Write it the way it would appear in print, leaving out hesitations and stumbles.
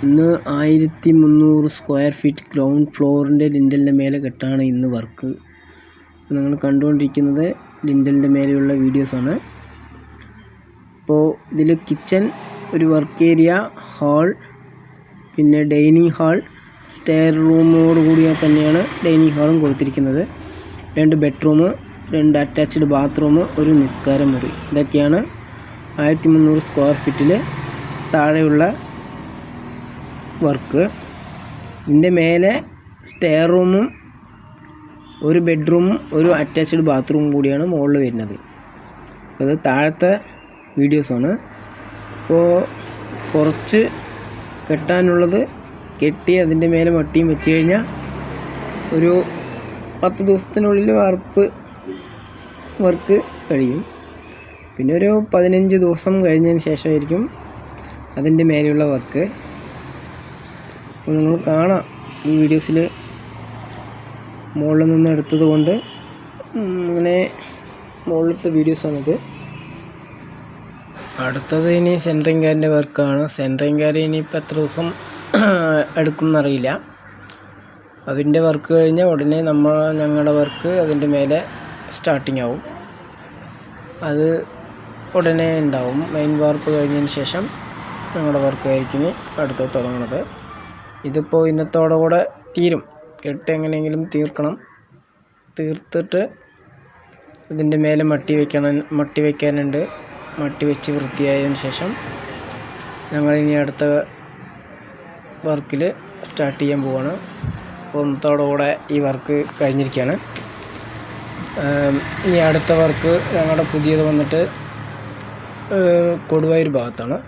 ഇന്ന് 1300 square feet ground ഫ്ലോറിൻ്റെ ലിൻഡലിൻ്റെ മേലെ കെട്ടാണ് ഇന്ന് വർക്ക്. നിങ്ങൾ കണ്ടുകൊണ്ടിരിക്കുന്നത് ലിൻഡലിൻ്റെ മേലെയുള്ള വീഡിയോസാണ്. ഇപ്പോൾ ഇതിൽ കിച്ചൺ, ഒരു വർക്ക് ഏരിയ, ഹാൾ, പിന്നെ ഡൈനിങ് ഹാൾ, സ്റ്റെയർ റൂമോട് കൂടിയ തന്നെയാണ് ഡൈനിങ് ഹാളും കൊടുത്തിരിക്കുന്നത്. 2 ബെഡ്റൂം, 2 അറ്റാച്ച്ഡ് ബാത്റൂം, ഒരു നിസ്കാര മുറി. ഇതൊക്കെയാണ് 1300 സ്ക്വയർ ഫീറ്റിൽ താഴെയുള്ള വർക്ക്. ഇതിൻ്റെ മേലെ സ്റ്റെയർ റൂമും, ഒരു ബെഡ്റൂമും, ഒരു അറ്റാച്ച്ഡ് ബാത്റൂമും കൂടിയാണ് മുകളിൽ വരുന്നത്. അപ്പോൾ അത് താഴത്തെ വീഡിയോസാണ്. അപ്പോൾ കുറച്ച് കെട്ടാനുള്ളത് കെട്ടി അതിൻ്റെ മേലെ മട്ടിയും വെച്ച് കഴിഞ്ഞാൽ ഒരു 10 ദിവസത്തിനുള്ളിൽ വർക്ക് കഴിയും. പിന്നെ ഒരു 15 ദിവസം കഴിഞ്ഞതിന് ശേഷമായിരിക്കും അതിൻ്റെ മേലെയുള്ള വർക്ക്. അപ്പോൾ നിങ്ങൾ കാണാം, ഈ വീഡിയോസിൽ മുകളിൽ നിന്ന് എടുത്തത് കൊണ്ട് അങ്ങനെ മുകളിലത്തെ വീഡിയോസാണിത്. അടുത്തത് ഇനി സെൻട്രിങ് കാരിൻ്റെ വർക്കാണ്. സെൻട്രിങ് കാര് ഇനിയിപ്പോൾ എത്ര ദിവസം എടുക്കും എന്നറിയില്ല. അതിൻ്റെ വർക്ക് കഴിഞ്ഞാൽ ഉടനെ ഞങ്ങളുടെ വർക്ക് അതിൻ്റെ മേലെ സ്റ്റാർട്ടിങ് ആവും. അത് ഉടനെ ഉണ്ടാവും. മെയിൻ വാർപ്പ് കഴിഞ്ഞതിന് ശേഷം ഞങ്ങളുടെ വർക്ക് ആയിരിക്കും അടുത്ത് തുടങ്ങുന്നത്. ഇതിപ്പോൾ ഇന്നത്തോടെ കൂടെ തീരും. കെട്ട് എങ്ങനെയെങ്കിലും തീർക്കണം. തീർത്തിട്ട് ഇതിൻ്റെ മേലെ മട്ടി വയ്ക്കാനുണ്ട്. മട്ടി വെച്ച് വൃത്തിയായതിന് ശേഷം ഞങ്ങളിനി അടുത്ത വർക്കിൽ സ്റ്റാർട്ട് ചെയ്യാൻ പോവാണ്. അപ്പോൾ ഇന്നത്തോടെ കൂടെ ഈ വർക്ക് കഴിഞ്ഞിരിക്കുകയാണ്. ഇനി അടുത്ത വർക്ക് ഞങ്ങളുടെ പുതിയത് വന്നിട്ട് കൊടുവായൂർ ഭാഗത്താണ്.